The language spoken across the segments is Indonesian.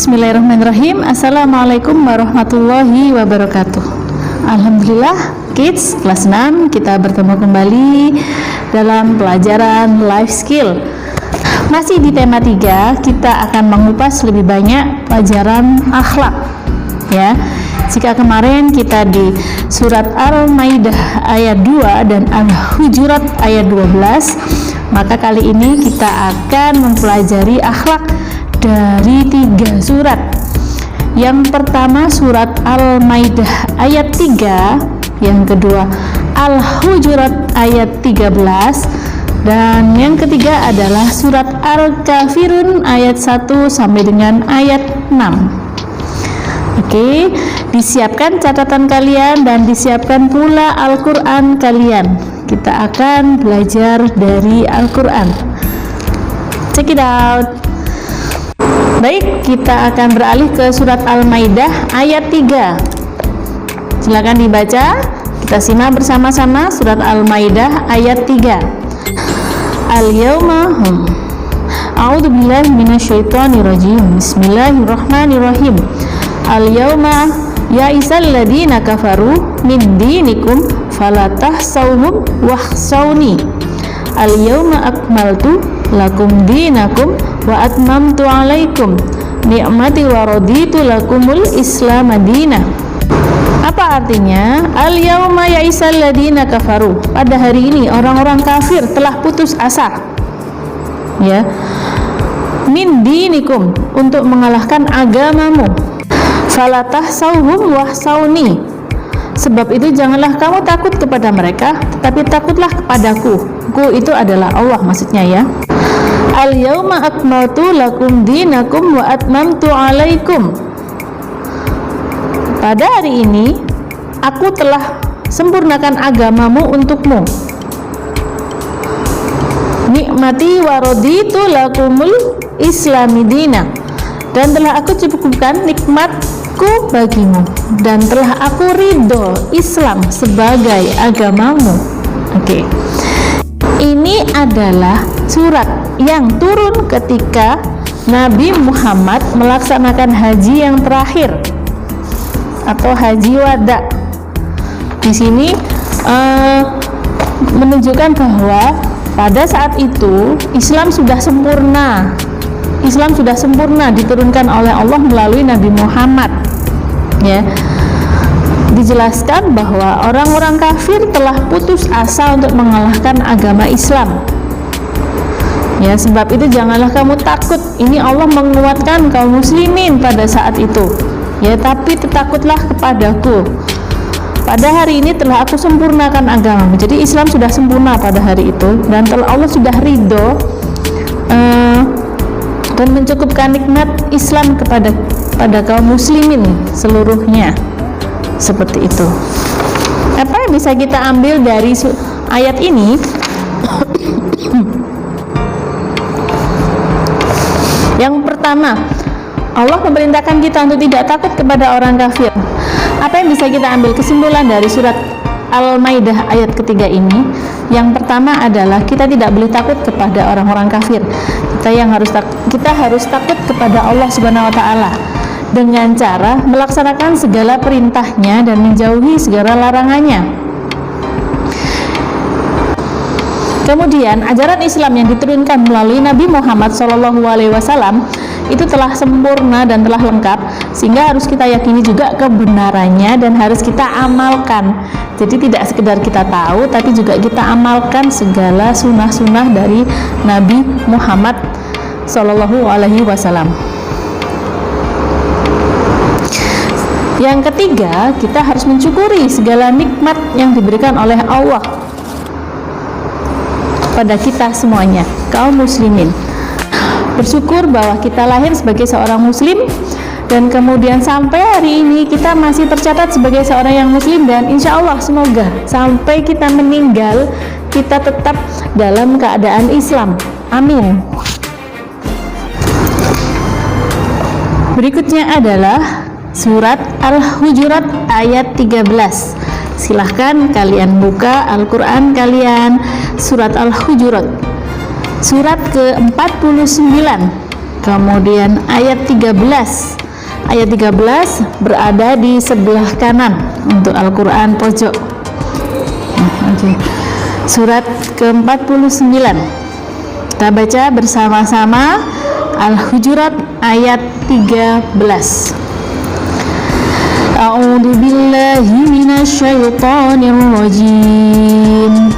Bismillahirrahmanirrahim. Assalamualaikum warahmatullahi wabarakatuh. Alhamdulillah, kids kelas 6 kita bertemu kembali dalam pelajaran life skill. Masih di tema 3, kita akan mengupas lebih banyak pelajaran akhlak ya. Jika kemarin kita di surat Al-Maidah ayat 2 dan Al-Hujurat ayat 12, maka kali ini kita akan mempelajari akhlak dari 3 surat. Yang pertama surat Al-Maidah ayat 3, yang kedua Al-Hujurat ayat 13, dan yang ketiga adalah surat Al-Kafirun ayat 1 sampai dengan ayat 6. Oke, disiapkan catatan kalian dan disiapkan pula Al-Quran kalian. Kita akan belajar dari Al-Quran. Check it out. Baik, kita akan beralih ke surat Al-Maidah ayat 3. Silakan dibaca. Kita simak bersama-sama surat Al-Maidah ayat 3. Al-yawma A'udzu billahi minasyaitonir rajim. Bismillahirrahmanirrahim. Al-yawma ya'isal ladzina kafaru min dinikum fala tahsawhum wahsawni. Al-yawma akmaltu lakum dinakum wa atmamtu alaikum ni'mati wa raditu lakumul islam madinah. Apa artinya? Al-yawma ya'isal ladina kafaru. Pada hari ini orang-orang kafir telah putus asa ya, min dinikum, untuk mengalahkan agamamu. Falatah sauhum wahsauni. Sebab itu janganlah kamu takut kepada mereka, tetapi takutlah kepadaku. Ku itu adalah Allah maksudnya ya. Al-yawma akmaltu lakum dinakum wa atmamtu alaikum. Pada hari ini aku telah sempurnakan agamamu untukmu. Nikmati wa raditu lakumul islamidina. Dan telah aku cukupkan nikmatku bagimu, dan telah aku ridho Islam sebagai agamamu. Oke. Ini adalah surat yang turun ketika Nabi Muhammad melaksanakan haji yang terakhir atau haji wada. Di sini menunjukkan bahwa pada saat itu Islam sudah sempurna. Islam sudah sempurna diturunkan oleh Allah melalui Nabi Muhammad. Ya. Dijelaskan bahwa orang-orang kafir telah putus asa untuk mengalahkan agama Islam. Ya, sebab itu janganlah kamu takut. Ini Allah menguatkan kaum muslimin pada saat itu. Ya, tapi takutlah kepadaku. Pada hari ini telah aku sempurnakan agamamu. Jadi Islam sudah sempurna pada hari itu, dan telah Allah sudah ridho dan mencukupkan nikmat Islam kepada kaum muslimin seluruhnya. Seperti itu. Apa yang bisa kita ambil dari ayat ini? Yang pertama, Allah memerintahkan kita untuk tidak takut kepada orang kafir. Apa yang bisa kita ambil kesimpulan dari surat Al-Maidah ayat ketiga ini? Yang pertama adalah kita tidak boleh takut kepada orang-orang kafir. Kita harus takut kepada Allah Subhanahu wa taala dengan cara melaksanakan segala perintahnya dan menjauhi segala larangannya. Kemudian ajaran Islam yang diturunkan melalui Nabi Muhammad SAW itu telah sempurna dan telah lengkap, sehingga harus kita yakini juga kebenarannya dan harus kita amalkan. Jadi tidak sekedar kita tahu, tapi juga kita amalkan segala sunnah-sunnah dari Nabi Muhammad SAW. Yang ketiga, kita harus mensyukuri segala nikmat yang diberikan oleh Allah pada kita semuanya, kaum muslimin. Bersyukur bahwa kita lahir sebagai seorang muslim, dan kemudian sampai hari ini kita masih tercatat sebagai seorang yang muslim, dan insya Allah semoga sampai kita meninggal kita tetap dalam keadaan Islam. Amin. Berikutnya adalah surat Al-Hujurat ayat 13. Silahkan kalian buka Al-Quran kalian, surat Al-Hujurat, surat ke-49. Kemudian ayat 13. Ayat 13 berada di sebelah kanan untuk Al-Quran pojok. Surat ke-49. Kita baca bersama-sama Al-Hujurat ayat 13. A'udzu billahi minasyaitonir rajim.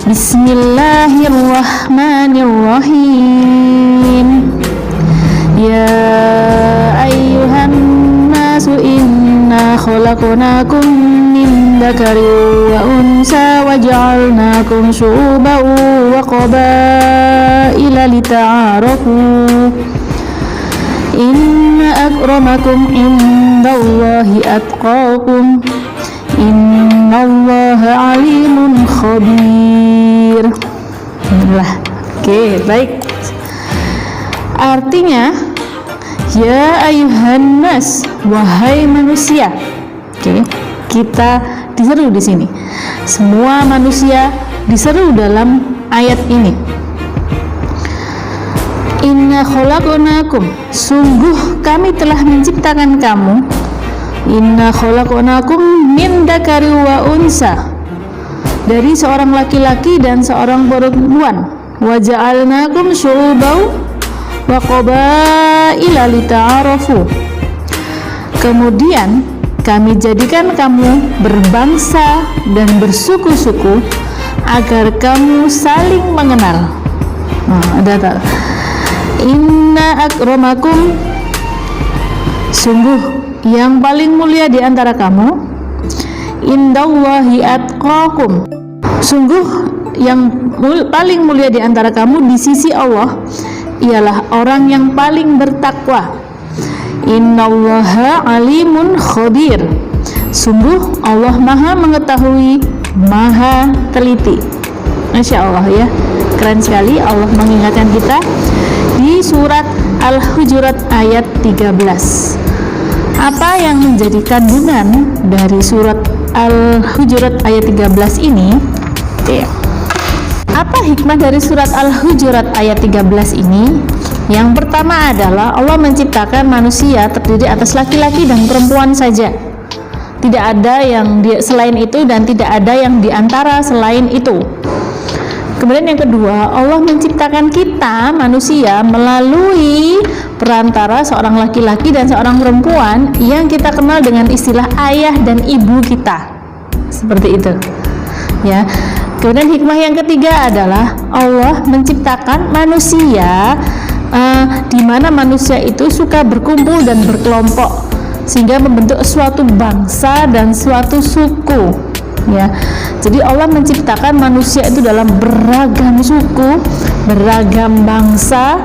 Bismillahirrahmanirrahim. Ya ayyuhan nasu inna khalaqnakum min dzakarin wa unsa wa ja'alnakum syu'uban wa qabaila lita'arafu. Inna akramakum indallahi atqakum. Innallaha alimun khabir. Oke, baik. Artinya, ya ayuhan nas, wahai manusia. Oke, kita diseru di sini. Semua manusia diseru dalam ayat ini. Inna khalaqnakum, sungguh kami telah menciptakan kamu. Inna khalaqnakum min dzakari wa unsa, dari seorang laki-laki dan seorang perempuan. Wa ja'alnakum syu'uban wa qabaila lita'arafu. Kemudian kami jadikan kamu berbangsa dan bersuku-suku agar kamu saling mengenal. Ada Inna akramakum, sungguh yang paling mulia di antara kamu, indallahi atqakum, sungguh yang paling mulia di antara kamu di sisi Allah ialah orang yang paling bertakwa. Innallaha alimun khabir, sungguh Allah maha mengetahui, maha teliti. Masya Allah ya, keren sekali. Allah mengingatkan kita di surat Al-Hujurat ayat 13. Apa yang menjadi kandungan dari surat Al-Hujurat ayat 13 ini? Apa hikmah dari surat Al-Hujurat ayat 13 ini? Yang pertama adalah Allah menciptakan manusia terdiri atas laki-laki dan perempuan saja. Tidak ada yang selain itu dan tidak ada yang diantara selain itu. Kemudian yang kedua, Allah menciptakan kita manusia melalui perantara seorang laki-laki dan seorang perempuan yang kita kenal dengan istilah ayah dan ibu kita. Seperti itu. Ya. Kemudian hikmah yang ketiga adalah Allah menciptakan manusia di mana manusia itu suka berkumpul dan berkelompok sehingga membentuk suatu bangsa dan suatu suku. Ya, jadi Allah menciptakan manusia itu dalam beragam suku, beragam bangsa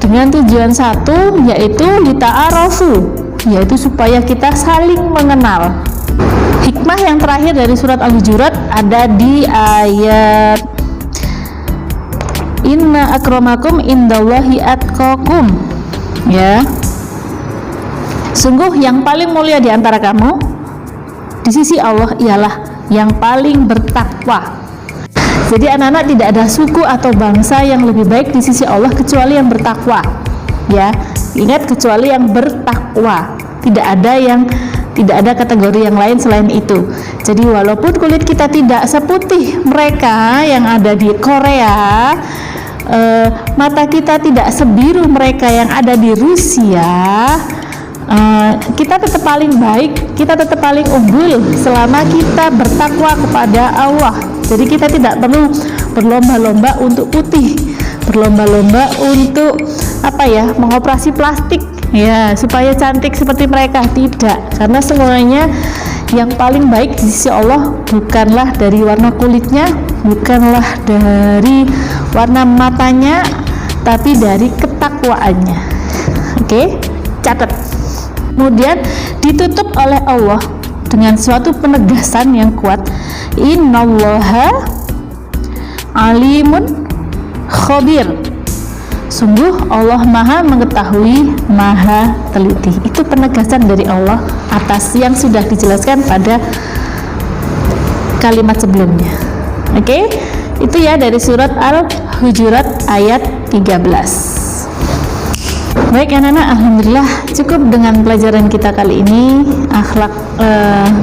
dengan tujuan satu, yaitu lita'arafu, yaitu supaya kita saling mengenal. Hikmah yang terakhir dari surat Al-Hujurat ada di ayat Inna akramakum indallahi atqakum. Ya, sungguh yang paling mulia di antara kamu di sisi Allah ialah yang paling bertakwa. Jadi anak-anak, tidak ada suku atau bangsa yang lebih baik di sisi Allah kecuali yang bertakwa. Ya, ingat, kecuali yang bertakwa. Tidak ada kategori yang lain selain itu. Jadi walaupun kulit kita tidak seputih mereka yang ada di Korea, mata kita tidak sebiru mereka yang ada di Rusia, kita tetap paling baik, kita tetap paling unggul selama kita bertakwa kepada Allah. Jadi kita tidak perlu berlomba-lomba untuk putih, berlomba-lomba untuk mengoperasi plastik ya supaya cantik seperti mereka. Tidak, karena semuanya yang paling baik di sisi Allah bukanlah dari warna kulitnya, bukanlah dari warna matanya, tapi dari ketakwaannya. Oke, catat. Kemudian ditutup oleh Allah dengan suatu penegasan yang kuat, innallaha alimun khabir, sungguh Allah maha mengetahui, maha teliti. Itu penegasan dari Allah atas yang sudah dijelaskan pada kalimat sebelumnya. Oke, itu ya dari surat Al-Hujurat ayat 13. Baik anak-anak, alhamdulillah cukup dengan pelajaran kita kali ini,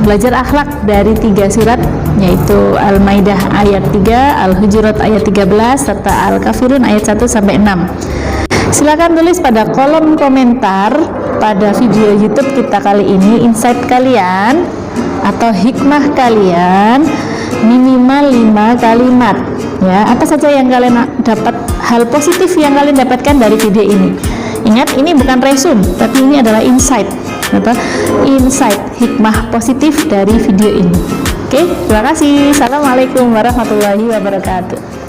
belajar akhlak dari 3 surat, yaitu Al-Maidah ayat 3, Al-Hujurat ayat 13, serta Al-Kafirun ayat 1 sampai 6. Silakan tulis pada kolom komentar pada video YouTube kita kali ini insight kalian atau hikmah kalian minimal 5 kalimat. Ya, apa saja yang kalian dapat, hal positif yang kalian dapatkan dari video ini. Ingat, ini bukan resume, tapi ini adalah insight. Insight, hikmah positif dari video ini. Oke, terima kasih. Assalamualaikum warahmatullahi wabarakatuh.